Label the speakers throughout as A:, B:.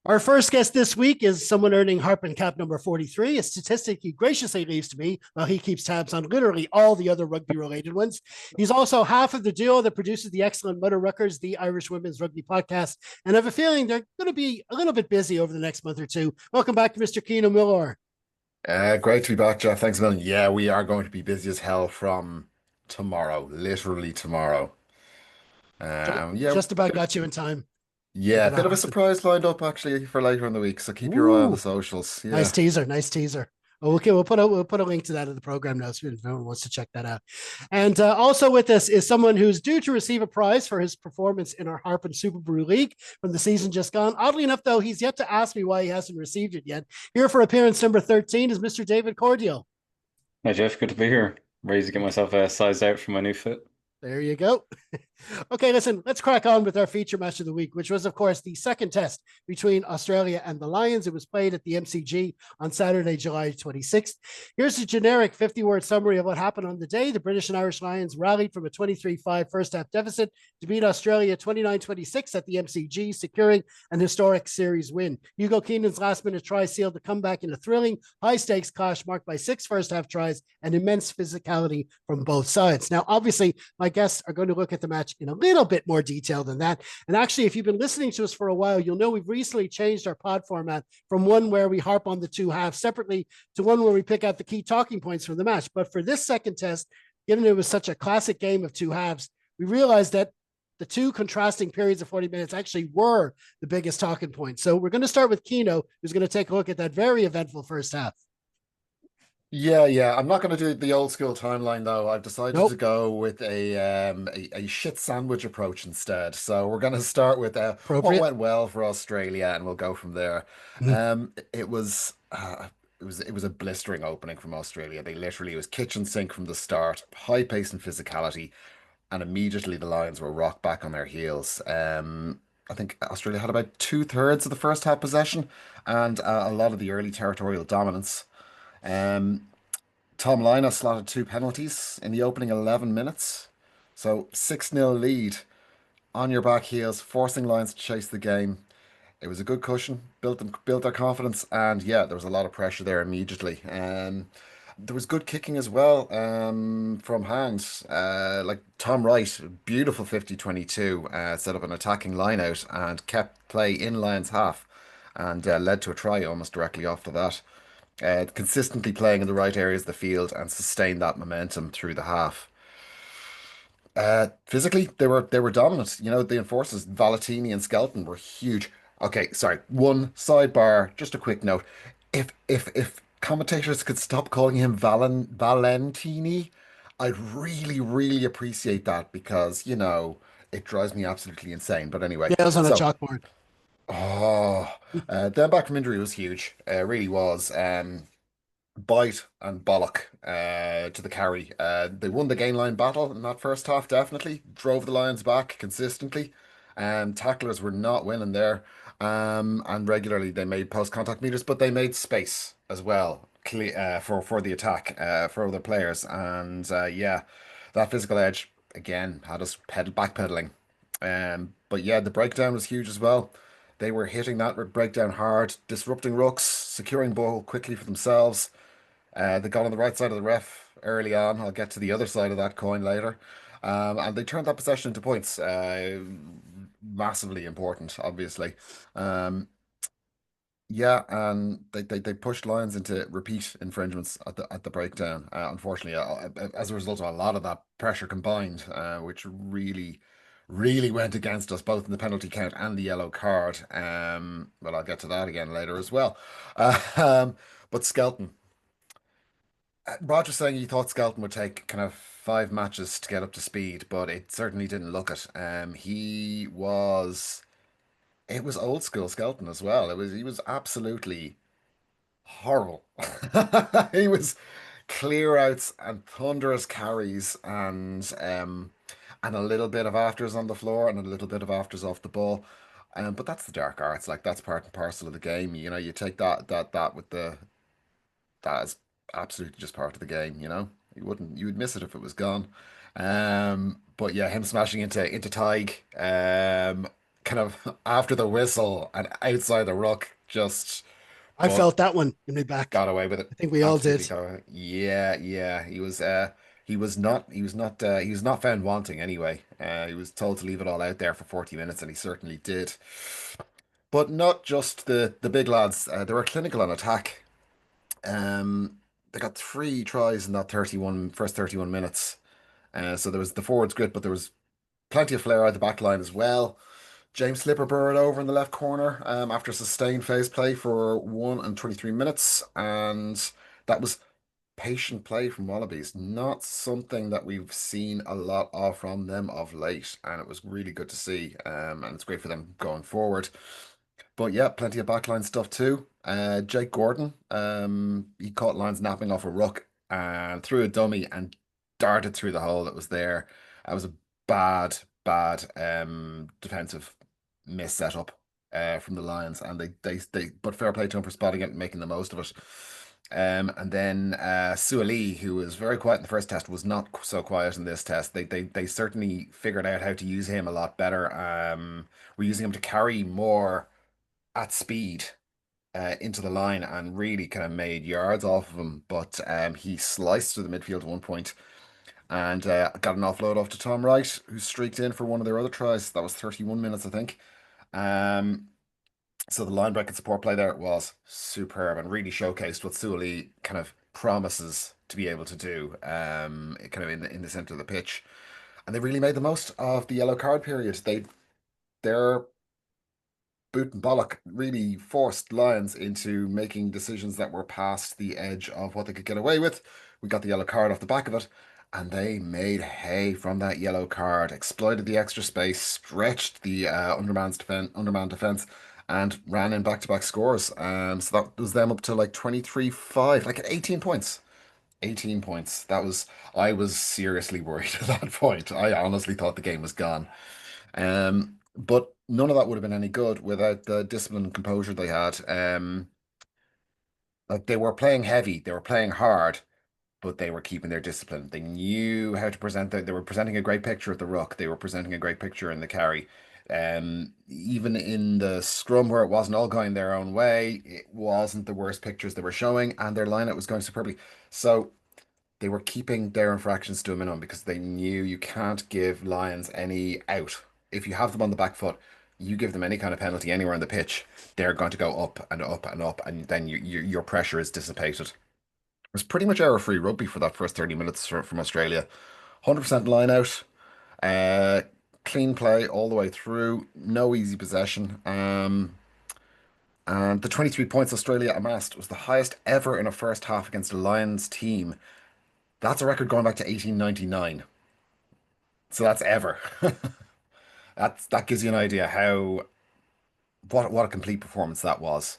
A: Our first guest this week is someone earning Harpin cap number 43, a statistic he graciously leaves to me while he keeps tabs on literally all the other rugby related ones. He's also half of the duo that produces the excellent Mother Ruckers, the Irish Women's Rugby podcast. And I have a feeling they're going to be a little bit busy over the next month or two. Welcome back to Mr. Keano Miller.
B: Great to be back, Jeff. Thanks a million. Yeah, we are going to be busy as hell from tomorrow, literally tomorrow. Yeah,
A: Just about got you in time.
B: yeah,
A: Thinking
B: bit
A: of
B: of a
A: Harpin.
B: surprise lined up actually for later in the week, so keep your eye on the
A: Ooh,
B: socials.
A: nice
B: Yeah.
A: teaser. Nice teaser. Oh, okay, we'll put a link to that in the program notes if anyone wants to check that out. And also with us is someone who's due to receive a prize for his performance in our Harpin Super Brew League from the season just gone. Oddly enough, though, he's yet to ask me why he hasn't received it yet. Here for appearance number 13 is Mr. David Cordial.
C: Hi Jeff, good to be here. Ready to get myself sized out for my new fit.
A: There you go. Okay, listen, let's crack on with our feature match of the week, which was, of course, the second test between Australia and the Lions. It was played at the MCG on Saturday, July 26th. Here's a generic 50-word summary of what happened on the day. The British and Irish Lions rallied from a 23-5 first half deficit to beat Australia 29-26 at the MCG, securing an historic series win. Hugo Keenan's last-minute try sealed the comeback in a thrilling, high-stakes clash marked by 6 first-half tries and immense physicality from both sides. Now, obviously, my guests are going to look at the match in a little bit more detail than that. And actually, if you've been listening to us for a while, you'll know we've recently changed our pod format from one where we harp on the two halves separately to one where we pick out the key talking points from the match. But for this second test, given it was such a classic game of two halves, we realized that the two contrasting periods of 40 minutes actually were the biggest talking points. So we're going to start with Kino, who's going to take a look at that very eventful first half.
B: Yeah. I'm not going to do the old school timeline though. I've decided to
A: Nope.
B: go with a shit sandwich approach instead. So we're going to start with what
A: Appropriate.
B: went well for Australia, and we'll go from there.
A: Mm.
B: It was a blistering opening from Australia. It was kitchen sink from the start, high pace and physicality, and immediately the Lions were rocked back on their heels. I think Australia had about two-thirds of the first half possession and a lot of the early territorial dominance. Um, Tom Lynagh slotted two penalties in the opening 11 minutes. So 6-0 lead on your back heels, forcing Lions to chase the game. It was a good cushion, built their confidence, and yeah, there was a lot of pressure there immediately. There was good kicking as well from hands. Like Tom Wright, beautiful 50-22, set up an attacking line out and kept play in Lions half and led to a try almost directly after that. Consistently playing in the right areas of the field and sustained that momentum through the half. Physically, they were dominant. You know, the enforcers, Valentini and Skelton, were huge. Okay, sorry. One sidebar, just a quick note. If commentators could stop calling him Valentini, I'd really appreciate that because, it drives me absolutely insane. But anyway,
A: Nails on a
B: so
A: chalkboard.
B: oh, them back from injury was huge. Really was. Bite and bollock to the carry. They won the gain line battle in that first half, definitely. Drove the Lions back consistently. Tacklers were not winning there. And regularly they made post contact meters, but they made space as well for the attack for other players. And yeah, that physical edge again had us backpedaling. But yeah, the breakdown was huge as well. They were hitting that breakdown hard, disrupting rucks, securing ball quickly for themselves. They got on the right side of the ref early on. I'll get to the other side of that coin later. And they turned that possession into points. Massively important, obviously. Um, yeah, and they pushed Lions into repeat infringements at the breakdown. Unfortunately, as a result of a lot of that pressure combined, which really went against us both in the penalty count and the yellow card. But I'll get to that again later as well. Um, but Skelton. Roger saying he thought Skelton would take kind of 5 matches to get up to speed, but it certainly didn't look it. It was old school Skelton as well. He was absolutely horrible. He was clear outs and thunderous carries and a little bit of afters on the floor and a little bit of afters off the ball. But that's the dark arts, like that's part and parcel of the game. You know, you take that with that is absolutely just part of the game, you know. You would miss it if it was gone. But yeah, him smashing into Tig, kind of after the whistle and outside the ruck, just
A: I
B: but
A: felt that one in my back.
B: got away with it.
A: I think we all
B: Absolutely
A: did.
B: got away. Yeah, yeah. He was not found wanting anyway. He was told to leave it all out there for 40 minutes, and he certainly did. But not just the big lads. They were clinical on attack. They got three tries in that first 31 minutes. So there was the forwards grit, but there was plenty of flair out the back line as well. James Slipper burrowed over in the left corner after sustained phase play for 1 and 23 minutes. And that was patient play from Wallabies. Not something that we've seen a lot of from them of late. And it was really good to see. And it's great for them going forward. But yeah, plenty of backline stuff too. Jake Gordon, he caught lines napping off a ruck and threw a dummy and darted through the hole that was there. That was a bad defensive miss setup from the Lions, and but fair play to him for spotting it and making the most of it. And then Suoli, who was very quiet in the first test, was not so quiet in this test. They certainly figured out how to use him a lot better. We're using him to carry more at speed into the line and really kind of made yards off of him. But he sliced through the midfield at one point and got an offload off to Tom Wright, who streaked in for one of their other tries. That was 31 minutes, I think. Um, so the line break and support play there was superb and really showcased what Suoli kind of promises to be able to do, kind of in the center of the pitch. And they really made the most of the yellow card period. Their Boot and Bollock really forced Lions into making decisions that were past the edge of what they could get away with. We got the yellow card off the back of it, and they made hay from that yellow card, exploited the extra space, stretched the underman defense, and ran in back-to-back scores. So that was them up to like 23-5, like at 18 points. 18 points. I was seriously worried at that point. I honestly thought the game was gone. But none of that would have been any good without the discipline and composure they had. Like they were playing heavy, they were playing hard, but they were keeping their discipline. They knew how to present they were presenting a great picture at the ruck. They were presenting a great picture in the carry. Even in the scrum where it wasn't all going their own way, it wasn't the worst pictures they were showing, and their lineup was going superbly. So they were keeping their infractions to a minimum because they knew you can't give Lions any out. If you have them on the back foot, you give them any kind of penalty anywhere on the pitch, they're going to go up and up and up, and then your pressure is dissipated. It was pretty much error-free rugby for that first 30 minutes from Australia. 100% line out, uh, clean play all the way through, no easy possession. And the 23 points Australia amassed was the highest ever in a first half against a Lions team. That's a record going back to 1899. So that's ever. That gives you an idea how what a complete performance that was.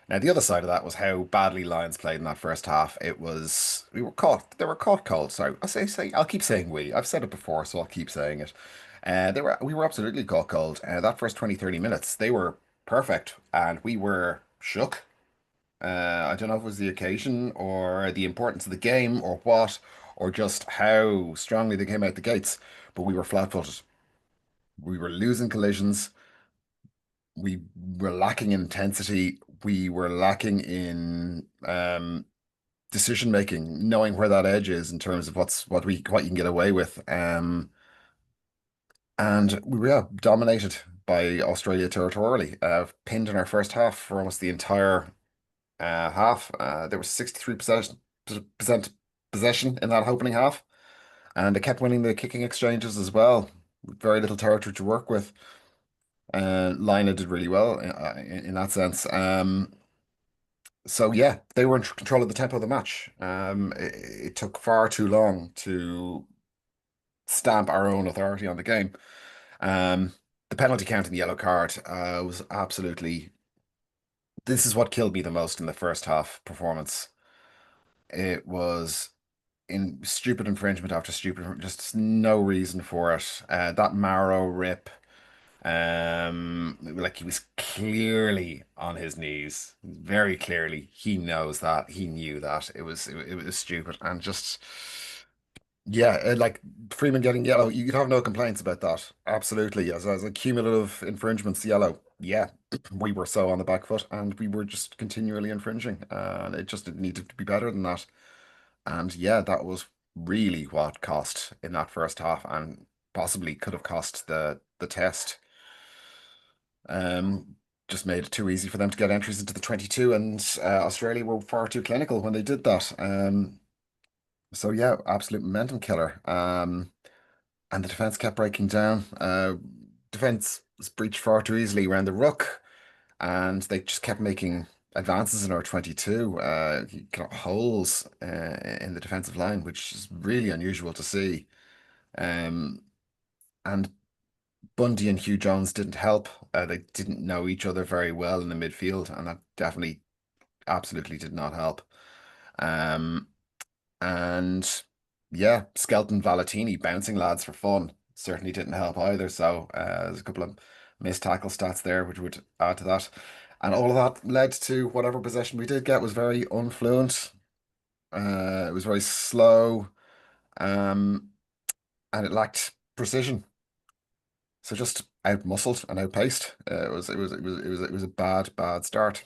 B: Now the other side of that was how badly Lions played in that first half. They were caught cold. Sorry, I'll keep saying we. I've said it before, so I'll keep saying it. We were absolutely caught cold. That first 20-30 minutes, they were perfect and we were shook. I don't know if it was the occasion or the importance of the game or what, or just how strongly they came out the gates, but we were flat-footed. We were losing collisions. We were lacking in intensity. We were lacking in decision making, knowing where that edge is in terms of what you can get away with. And we were dominated by Australia territorially. Pinned in our first half for almost the entire half. There was 63% possession in that opening half, and they kept winning the kicking exchanges as well. Very little territory to work with. Lina did really well in that sense. So yeah, they were in control of the tempo of the match. It took far too long to stamp our own authority on the game. Um, the penalty count in the yellow card was absolutely. This is what killed me the most in the first half performance. It was in stupid infringement after stupid, just no reason for it. That Marrow rip, like he was clearly on his knees, very clearly. He knows that. He knew that. It was stupid and just Yeah, like Freeman getting yellow, you'd have no complaints about that. Absolutely. As a cumulative infringements, yellow. Yeah, we were so on the back foot and we were just continually infringing. And it just needed to be better than that. And yeah, that was really what cost in that first half and possibly could have cost the test. Um, just made it too easy for them to get entries into the 22, and Australia were far too clinical when they did that. So yeah, absolute momentum killer. And the defense kept breaking down. Defense was breached far too easily around the ruck, and they just kept making advances in our 22. You got holes in the defensive line, which is really unusual to see. Um, and Bundy and Hugh Jones didn't help. They didn't know each other very well in the midfield, and that definitely, absolutely did not help. Um, and yeah, Skelton Valentini bouncing lads for fun certainly didn't help either. So there's a couple of missed tackle stats there, which would add to that. And all of that led to whatever possession we did get was very unfluent. It was very slow, um, and it lacked precision. So just out-muscled and outpaced. It was a bad start.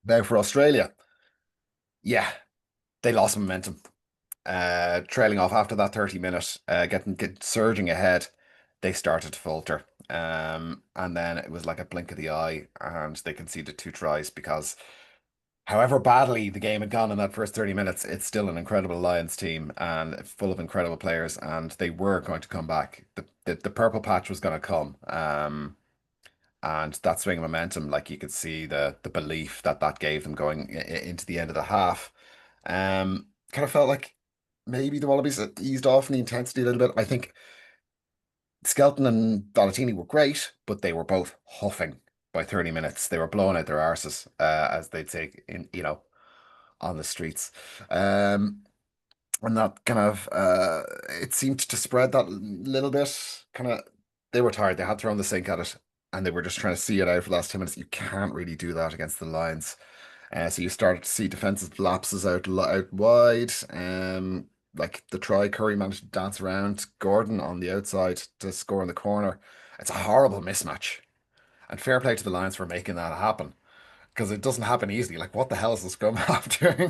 B: Now for Australia, yeah, they lost momentum. Trailing off after that 30 minute, get surging ahead, they started to falter. And then it was like a blink of the eye, and they conceded two tries because however badly the game had gone in that first 30 minutes, it's still an incredible Lions team and full of incredible players, and they were going to come back. The purple patch was going to come. And that swing of momentum, like you could see the belief that that gave them going into the end of the half. Kind of felt like maybe the Wallabies had eased off in the intensity a little bit. I think Skelton and Valentini were great, but they were both huffing by 30 minutes. They were blowing out their arses, as they'd say on the streets. Um, and that kind of it seemed to spread that little bit. Kind of, they were tired. They had thrown the sink at it, and they were just trying to see it out for the last 10 minutes. You can't really do that against the Lions. So you started to see defensive lapses out wide. Like the try, Curry managed to dance around Gordon on the outside to score in the corner. It's a horrible mismatch, and fair play to the Lions for making that happen because it doesn't happen easily. Like, what the hell is the scrum half doing?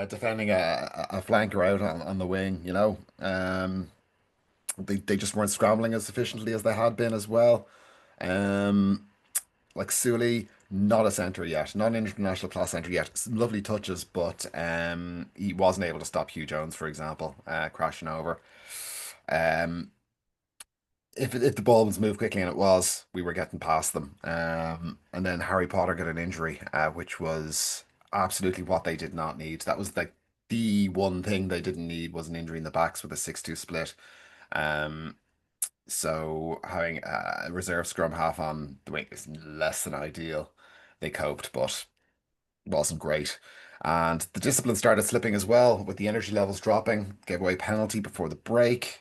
B: Defending a flanker out on the wing, you know. They just weren't scrambling as efficiently as they had been as well. Um, like Sully, not a centre yet, not an international class centre yet. Lovely touches, but he wasn't able to stop Hugh Jones, for example, crashing over. Um, if the ball was moved quickly, and it was, we were getting past them. And then Harry Potter got an injury, which was absolutely what they did not need. That was like the one thing they didn't need was an injury in the backs with a 6-2 split. Um, so having a reserve scrum half on the wing is less than ideal. They coped, but wasn't great. And the discipline started slipping as well, with the energy levels dropping. Gave away penalty before the break.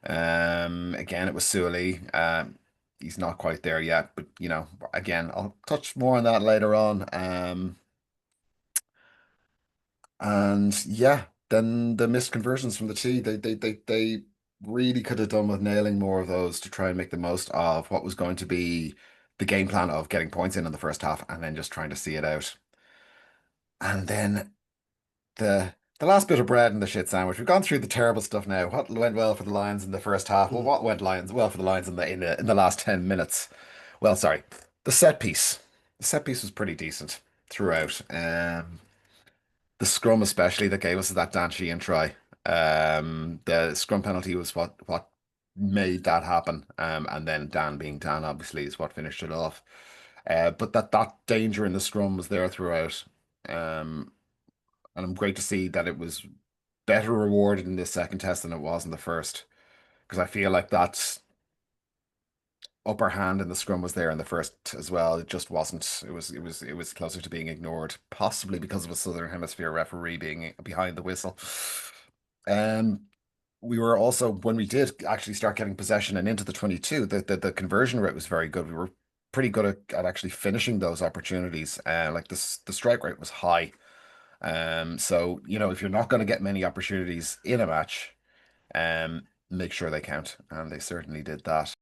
B: Again, it was Sully. He's not quite there yet, but again, I'll touch more on that later on. And yeah, then the missed conversions from the tee, they really could have done with nailing more of those to try and make the most of what was going to be the game plan of getting points in the first half and then just trying to see it out. And then the last bit of bread in the shit sandwich. We've gone through the terrible stuff now. What went well for the Lions in the first half? Well,
A: Mm.
B: what went Lions well for the Lions in the last 10 minutes? Well, sorry, the set piece. The set piece was pretty decent throughout. The scrum especially that gave us that Dan Sheehan try. The scrum penalty was what made that happen. And then Dan being Dan obviously is what finished it off. But that danger in the scrum was there throughout. Um, and I'm great to see that it was better rewarded in this second test than it was in the first. Because I feel like that upper hand in the scrum was there in the first as well. It just wasn't. It was closer to being ignored, possibly because of a Southern Hemisphere referee being behind the whistle. Um, we were also, when we did actually start getting possession and into the 22, the conversion rate was very good. We were pretty good at actually finishing those opportunities. Like the strike rate was high. So, if you're not going to get many opportunities in a match, make sure they count. And they certainly did that.